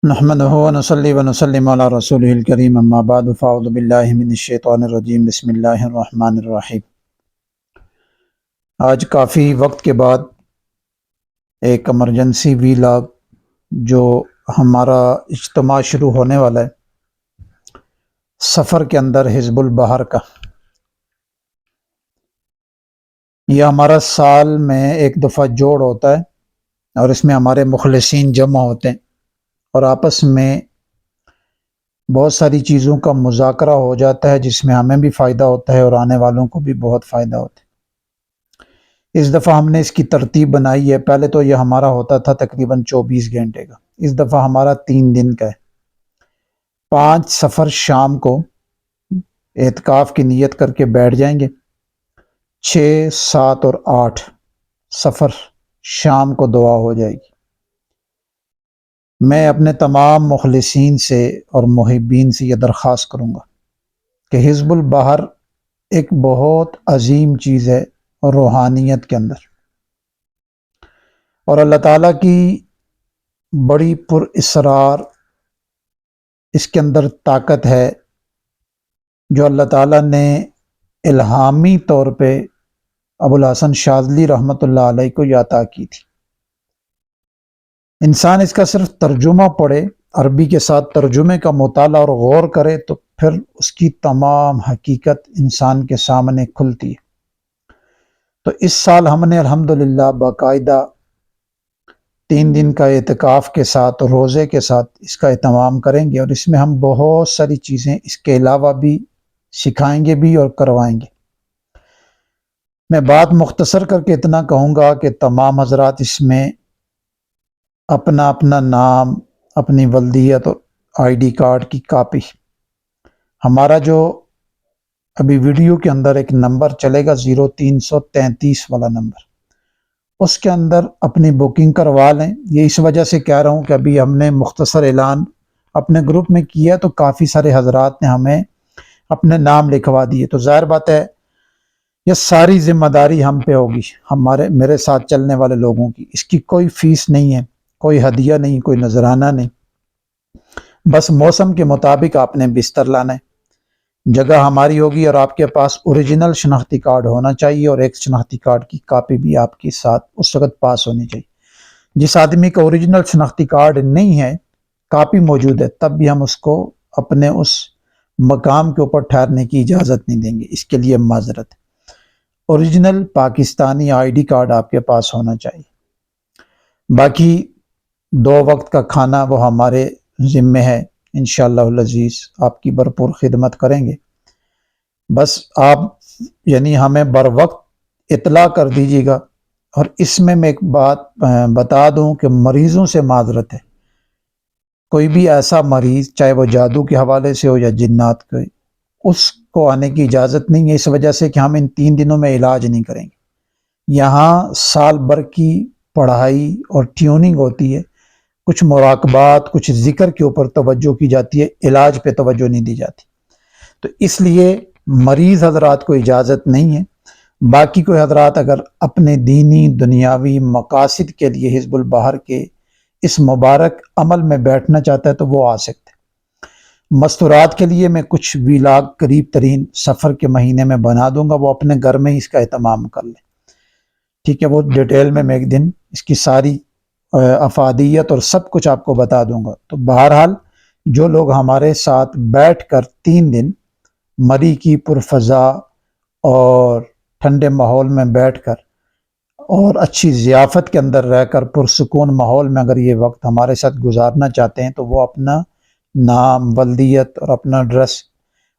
نحمده ونصلي ونسلم على رسوله الكريم اما بعد فاعوذ باللہ من الشیطان الرجیم بسم اللہ الرحمن الرحیم۔ آج کافی وقت کے بعد ایک ایمرجنسی ویلاگ جو ہمارا اجتماع شروع ہونے والا ہے سفر کے اندر حزب البحر کا، یہ ہمارا سال میں ایک دفعہ جوڑ ہوتا ہے اور اس میں ہمارے مخلصین جمع ہوتے ہیں اور آپس میں بہت ساری چیزوں کا مذاکرہ ہو جاتا ہے جس میں ہمیں بھی فائدہ ہوتا ہے اور آنے والوں کو بھی بہت فائدہ ہوتا ہے۔ اس دفعہ ہم نے اس کی ترتیب بنائی ہے، پہلے تو یہ ہمارا ہوتا تھا تقریباً 24 گھنٹے کا، اس دفعہ ہمارا 3 دن کا ہے۔ 5 سفر شام کو اعتکاف کی نیت کر کے بیٹھ جائیں گے، 6، 7 اور 8 سفر شام کو دعا ہو جائے گی۔ میں اپنے تمام مخلصین سے اور محبین سے یہ درخواست کروں گا کہ حزب البحر ایک بہت عظیم چیز ہے روحانیت کے اندر، اور اللہ تعالیٰ کی بڑی پر اسرار اس کے اندر طاقت ہے جو اللہ تعالیٰ نے الہامی طور پہ ابوالحسن شاذلی رحمۃ اللہ علیہ کو یہ عطا کی تھی۔ انسان اس کا صرف ترجمہ پڑھے، عربی کے ساتھ ترجمے کا مطالعہ اور غور کرے تو پھر اس کی تمام حقیقت انسان کے سامنے کھلتی ہے۔ تو اس سال ہم نے الحمدللہ باقاعدہ 3 دن کا اعتکاف کے ساتھ اور روزے کے ساتھ اس کا اہتمام کریں گے، اور اس میں ہم بہت ساری چیزیں اس کے علاوہ بھی سکھائیں گے بھی اور کروائیں گے۔ میں بات مختصر کر کے اتنا کہوں گا کہ تمام حضرات اس میں اپنا اپنا نام، اپنی ولدیت اور ID کارڈ کی کاپی، ہمارا جو ابھی ویڈیو کے اندر ایک نمبر چلے گا 0333 والا نمبر، اس کے اندر اپنی بکنگ کروا لیں۔ یہ اس وجہ سے کہہ رہا ہوں کہ ابھی ہم نے مختصر اعلان اپنے گروپ میں کیا تو کافی سارے حضرات نے ہمیں اپنے نام لکھوا دیے، تو ظاہر بات ہے یہ ساری ذمہ داری ہم پہ ہوگی، میرے ساتھ چلنے والے لوگوں کی۔ اس کی کوئی فیس نہیں ہے، کوئی ہدیہ نہیں، کوئی نذرانہ نہیں، بس موسم کے مطابق آپ نے بستر لانا ہے، جگہ ہماری ہوگی، اور آپ کے پاس اوریجنل شناختی کارڈ ہونا چاہیے، اور ایک شناختی کارڈ کی کاپی بھی آپ کے ساتھ اس وقت پاس ہونی چاہیے۔ جس آدمی کا اوریجنل شناختی کارڈ نہیں ہے، کاپی موجود ہے، تب بھی ہم اس کو اپنے اس مقام کے اوپر ٹھہرنے کی اجازت نہیں دیں گے، اس کے لیے معذرت ہے۔ اوریجنل پاکستانی ID کارڈ آپ کے پاس ہونا چاہیے۔ باقی 2 وقت کا کھانا وہ ہمارے ذمے ہے، انشاءاللہ العزیز آپ کی بھرپور خدمت کریں گے۔ بس آپ یعنی ہمیں بر وقت اطلاع کر دیجیے گا۔ اور اس میں ایک بات بتا دوں کہ مریضوں سے معذرت ہے، کوئی بھی ایسا مریض چاہے وہ جادو کے حوالے سے ہو یا جنات کے، اس کو آنے کی اجازت نہیں ہے، اس وجہ سے کہ ہم ان 3 دنوں میں علاج نہیں کریں گے۔ یہاں سال بھر کی پڑھائی اور ٹیوننگ ہوتی ہے، کچھ مراقبات، کچھ ذکر کے اوپر توجہ کی جاتی ہے، علاج پہ توجہ نہیں دی جاتی، تو اس لیے مریض حضرات کو اجازت نہیں ہے۔ باقی کوئی حضرات اگر اپنے دینی دنیاوی مقاصد کے لیے حزب البحر کے اس مبارک عمل میں بیٹھنا چاہتا ہے تو وہ آ سکتے ہیں۔ مستورات کے لیے میں کچھ ویلاگ قریب ترین سفر کے مہینے میں بنا دوں گا، وہ اپنے گھر میں ہی اس کا اہتمام کر لیں، ٹھیک ہے؟ وہ ڈیٹیل میں ایک دن اس کی ساری افادیت اور سب کچھ آپ کو بتا دوں گا۔ تو بہرحال جو لوگ ہمارے ساتھ بیٹھ کر 3 دن مری کی پرفضا اور ٹھنڈے ماحول میں بیٹھ کر اور اچھی ضیافت کے اندر رہ کر پرسکون ماحول میں اگر یہ وقت ہمارے ساتھ گزارنا چاہتے ہیں تو وہ اپنا نام، ولدیت اور اپنا ایڈریس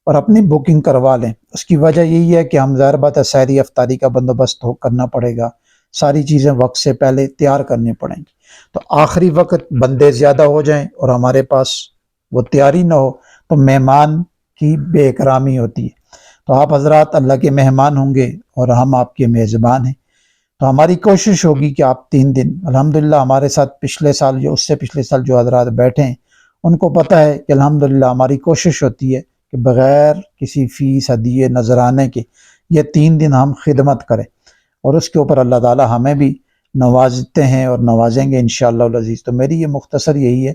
اور اپنی بکنگ کروا لیں۔ اس کی وجہ یہی ہے کہ ہم ظاہر بات ہے سحری افطاری کا بندوبست کرنا پڑے گا، ساری چیزیں وقت سے پہلے تیار کرنی پڑیں گی، تو آخری وقت بندے زیادہ ہو جائیں اور ہمارے پاس وہ تیاری نہ ہو تو مہمان کی بے اکرامی ہوتی ہے۔ تو آپ حضرات اللہ کے مہمان ہوں گے اور ہم آپ کے میزبان ہیں، تو ہماری کوشش ہوگی کہ آپ 3 دن الحمدللہ ہمارے ساتھ پچھلے سال یا اس سے پچھلے سال جو حضرات بیٹھے ہیں ان کو پتہ ہے کہ الحمدللہ ہماری کوشش ہوتی ہے کہ بغیر کسی فیس، ہدیے، نذرانے کے یہ 3 دن ہم خدمت کریں، اور اس کے اوپر اللہ تعالی ہمیں بھی نوازتے ہیں اور نوازیں گے انشاءاللہ العزیز۔ تو میری یہ مختصر یہی ہے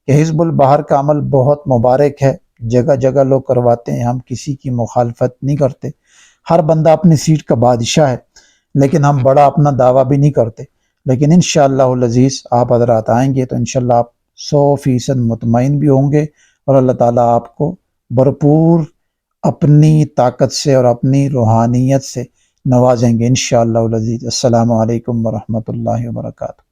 کہ حزب البحر کا عمل بہت مبارک ہے، جگہ جگہ لوگ کرواتے ہیں، ہم کسی کی مخالفت نہیں کرتے، ہر بندہ اپنی سیٹ کا بادشاہ ہے، لیکن ہم بڑا اپنا دعویٰ بھی نہیں کرتے۔ لیکن انشاءاللہ العزیز آپ حضرات آئیں گے تو انشاءاللہ آپ 100% مطمئن بھی ہوں گے، اور اللہ تعالیٰ آپ کو بھرپور اپنی طاقت سے اور اپنی روحانیت سے نوازیں گے انشاءاللہ العزیز۔ السلام علیکم ورحمۃ اللہ وبرکاتہ۔